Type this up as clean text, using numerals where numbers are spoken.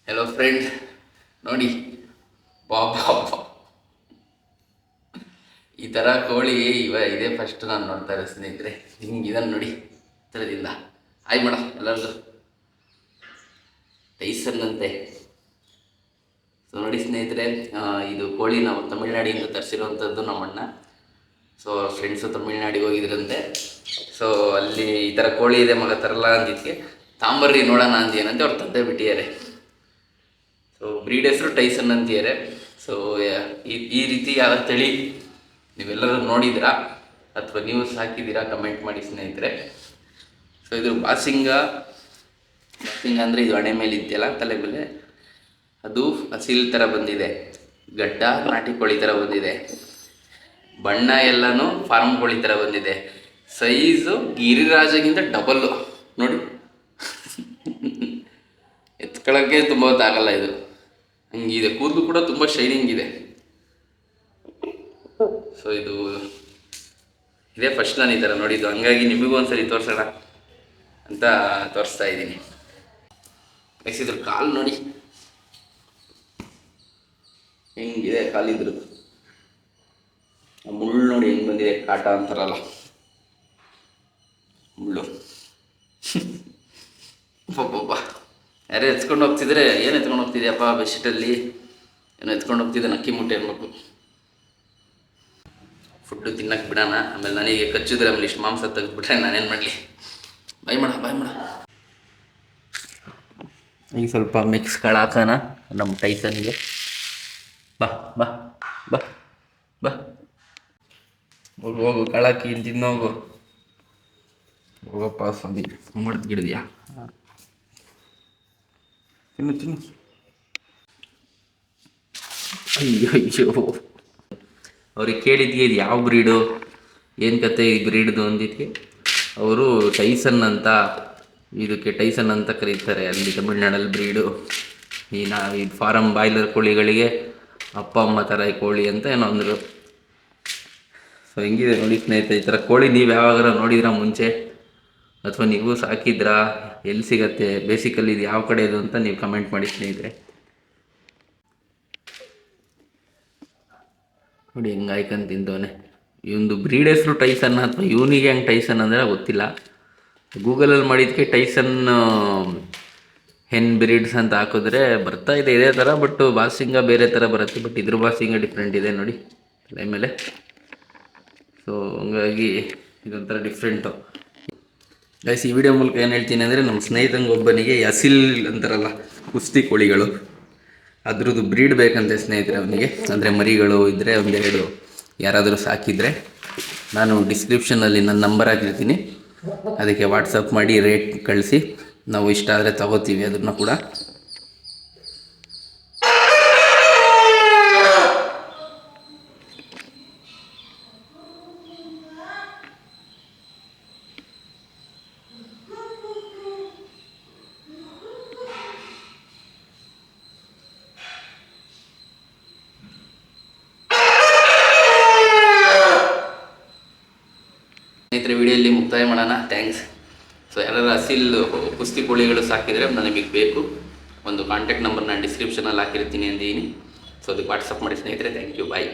Hello friend, ನೋಡಿ ಬಾಬಾ, ಈ ಥರ ಕೋಳಿ ಇದೇ ಫಸ್ಟ್ ನಾನು ನೋಡ್ತಾ ಇರೋ ಸ್ನೇಹಿತರೆ. ಹಿಂಗೆ ಇದನ್ನು ನೋಡಿ ಥರದಿಂದ ಹಾಯ್ ಮೇಡಮ್ ಎಲ್ಲರಿಗೂ. ಟೈಸನ್ ಅಂತೆ. ಸೊ ನೋಡಿ ಸ್ನೇಹಿತರೆ, ಇದು ಕೋಳಿ ನಾವು ತಮಿಳ್ನಾಡಿಂದ ತರಿಸಿರುವಂಥದ್ದು ನಮ್ಮಣ್ಣ. ಸೊ ಫ್ರೆಂಡ್ಸು ತಮಿಳ್ನಾಡಿಗೆ ಹೋಗಿದ್ರಂತೆ. ಸೊ ಅಲ್ಲಿ ಈ ಥರ ಕೋಳಿ ಇದೆ ಮಗ ತರಲ್ಲ ಅಂದಿದ್ದಕ್ಕೆ ತಾಂಬರ್ರಿ ನೋಡೋಣ ಅಂದೇನಂತೆ ಅವ್ರು ತಂದೆ ಬಿಟ್ಟಿದ್ದಾರೆ. ಸೊ ಬ್ರೀಡ್ ಹೆಸರು ಟೈಸನ್ ಅಂತಿದ್ದಾರೆ. ಸೊ ಈ ರೀತಿ ಯಾವ ತಳಿ ನೀವೆಲ್ಲರೂ ನೋಡಿದ್ದೀರಾ ಅಥವಾ ನೀವು ಸಾಕಿದ್ದೀರಾ ಕಮೆಂಟ್ ಮಾಡಿ ಸ್ನೇಹಿತರೆ. ಸೊ ಇದು ಬಾಸಿಂಗ ಅಂದರೆ ಇದು ಹಣೆ ಮೇಲೆ ಇದೆಯಲ್ಲ ತಲೆ ಮೇಲೆ, ಅದು ಹಸಿಲ್ ಥರ ಬಂದಿದೆ. ಗಡ್ಡ ನಾಟಿ ಕೋಳಿ ಥರ ಬಂದಿದೆ. ಬಣ್ಣ ಎಲ್ಲನೂ ಫಾರ್ಮ್ ಕೋಳಿ ಥರ ಬಂದಿದೆ. ಸೈಜು ಗಿರಿರಾಜಗಿಂತ ಡಬಲ್ಲು ನೋಡಿ. ಎತ್ಕೊಳ್ಳೋಕ್ಕೆ ತುಂಬ ಹೊತ್ತಾಗಲ್ಲ. ಇದು ಹಂಗಿದೆ. ಕೂದಲು ಕೂಡ ತುಂಬ ಶೈನಿಂಗ್ ಇದೆ. ಸೊ ಇದೇ ಫಸ್ಟ್ ನಾನು ಈ ಥರ ನೋಡಿದ್ದು, ಹಂಗಾಗಿ ನಿಮಗೂ ಒಂದ್ಸರಿ ತೋರಿಸೋಣ ಅಂತ ತೋರಿಸ್ತಾ ಇದ್ದೀನಿ. ನೆಕ್ಸ್ಟ್ ಇದ್ರ ಕಾಲು ನೋಡಿ ಹೆಂಗಿದೆ. ಕಾಲಿದ್ರದ್ದು ಮುಳ್ಳು ನೋಡಿ ಹೆಂಗೆ ಬಂದಿದೆ. ಕಾಟ ಅಂತಾರಲ್ಲ ಮುಳ್ಳು. ಪಾಪ ಯಾರೇ ಎತ್ಕೊಂಡು ಹೋಗ್ತಿದ್ರೆ, ಏನು ಎತ್ಕೊಂಡು ಹೋಗ್ತಿದ್ಯಪ್ಪ ಬೆಡ್ಶೀಟಲ್ಲಿ, ಏನೋ ಎತ್ಕೊಂಡು ಹೋಗ್ತಿದ್ದೆ ಅಕ್ಕಿ ಮುಟ್ಟೆ ಅನ್ಬೇಕು. ಫುಡ್ಡು ತಿನ್ನಕ್ಕೆ ಬಿಡೋಣ, ಆಮೇಲೆ ನನಗೆ ಕಚ್ಚಿದ್ರೆ ಆಮೇಲೆ ಇಷ್ಟು ಮಾಂಸ ತೆಗೆದುಬಿಟ್ರೆ ನಾನೇನು ಮಾಡಲಿ. ಬಾಯ್ ಮಾಡ ಈಗ ಸ್ವಲ್ಪ ಮಿಕ್ಸ್ ಕಾಳು ಹಾಕೋಣ ನಮ್ಮ ಟೈಸನ್ಗೆ. ಬಾ ಬಾ ಬಾ ಬಾ ಹೋಗು ಕಾಳಾಕಿ ತಿನ್ನೋಗು. ಹೋಗಪ್ಪ ಸ್ವಾಮಿ, ಮಾಡ್ದು ಗಿಡದ್ಯಾ. ತಿನ್ನು. ಅಯ್ಯೋ ಅವ್ರಿಗೆ ಕೇಳಿದ್ಗೆ ಇದು ಯಾವ ಬ್ರೀಡು, ಏನು ಕತೆ ಈ ಬ್ರೀಡ್ದು ಅಂದಿದ್ಕೆ ಅವರು ಟೈಸನ್ ಅಂತ, ಇದಕ್ಕೆ ಟೈಸನ್ ಅಂತ ಕರೀತಾರೆ ಅಲ್ಲಿ ತಮಿಳ್ನಾಡಲ್ಲಿ ಬ್ರೀಡು. ಈ ಫಾರಮ್ ಬಾಯ್ಲರ್ ಕೋಳಿಗಳಿಗೆ ಅಪ್ಪ ಅಮ್ಮ ಥರ ಈ ಕೋಳಿ ಅಂತ ಏನೋ ಅಂದರು. ಸೊ ಹೆಂಗಿದೆ ನೋಡಿ ಸ್ನೇಹಿತರೆ, ಈ ಥರ ಕೋಳಿ ನೀವು ಯಾವಾಗಾರ ನೋಡಿದ್ರಾ ಮುಂಚೆ, ಅಥವಾ ನೀವು ಸಾಕಿದ್ರಾ, ಎಲ್ಲಿ ಸಿಗತ್ತೆ, ಬೇಸಿಕಲ್ಲಿ ಇದು ಯಾವ ಕಡೆ ಇದು ಅಂತ ನೀವು ಕಮೆಂಟ್ ಮಾಡಿ ಸ್ನೇಹಿತರೆ. ನೋಡಿ ಹೆಂಗೆ ಆಯ್ಕಂತ ತಿಂತವನೆ. ಇವೊಂದು ಬ್ರೀಡ್ ಹೆಸರು ಟೈಸನ್ ಅಥವಾ ಇವನಿಗೆ ಹೆಂಗೆ ಟೈಸನ್ ಅಂದರೆ ಗೊತ್ತಿಲ್ಲ. ಗೂಗಲಲ್ಲಿ ಮಾಡಿದ್ದಕ್ಕೆ ಟೈಸನ್ ಹೆನ್ ಬ್ರೀಡ್ಸ್ ಅಂತ ಹಾಕಿದ್ರೆ ಬರ್ತಾ ಇದೆ ಇದೇ ಥರ. ಬಟ್ ಬಾಸಿಂಗ ಬೇರೆ ಥರ ಬರುತ್ತೆ. ಬಟ್ ಇದ್ರ ಬಾಸಿಂಗ ಡಿಫ್ರೆಂಟ್ ಇದೆ ನೋಡಿ ತಲೆ ಮೇಲೆ. ಸೊ ಹಂಗಾಗಿ ಇದೊಂಥರ ಡಿಫ್ರೆಂಟು. ಗೈಸ್, ಈ ವಿಡಿಯೋ ಮೂಲಕ ಏನು ಹೇಳ್ತೀನಿ ಅಂದರೆ, ನಮ್ಮ ಸ್ನೇಹಿತಂಗೊಬ್ಬನಿಗೆ ಅಸಿಲ್ ಅಂತಾರಲ್ಲ ಕುಸ್ತಿ ಕೋಳಿಗಳು, ಅದ್ರದ್ದು ಬ್ರೀಡ್ ಬೇಕಂತೆ ಸ್ನೇಹಿತರೆ ಅವನಿಗೆ. ಅಂದರೆ ಮರಿಗಳು ಇದ್ದರೆ ಒಂದೆರಡು ಯಾರಾದರೂ ಸಾಕಿದರೆ ನಾನು ಡಿಸ್ಕ್ರಿಪ್ಷನಲ್ಲಿ ನನ್ನ ನಂಬರ್ ಹಾಕಿರ್ತೀನಿ, ಅದಕ್ಕೆ ವಾಟ್ಸಪ್ ಮಾಡಿ ರೇಟ್ ಕಳಿಸಿ. ನಾವು ಇಷ್ಟ ಆದರೆ ತಗೋತೀವಿ ಅದನ್ನು ಕೂಡ. ಸ್ನೇಹಿತರೆ, ವಿಡಿಯೋಲ್ಲಿ ಮುಕ್ತಾಯ ಮಾಡೋಣ. ಥ್ಯಾಂಕ್ಸ್. ಸೊ ಯಾರು ಅಸಿಲ್ ಕುಸ್ತಿ ಕೋಳಿಗಳು ಸಾಕಿದರೆ ನನಗೆ ಬೇಕು, ಒಂದು ಕಾಂಟ್ಯಾಕ್ಟ್ ನಂಬರ್ ನಾನು ಡಿಸ್ಕ್ರಿಪ್ಷನಲ್ಲಿ ಹಾಕಿರ್ತೀನಿ ಅಂದಿದ್ದೀನಿ. ಸೊ ಅದಕ್ಕೆ ವಾಟ್ಸಪ್ ಮಾಡಿ ಸ್ನೇಹಿತರೆ. Thank you, bye.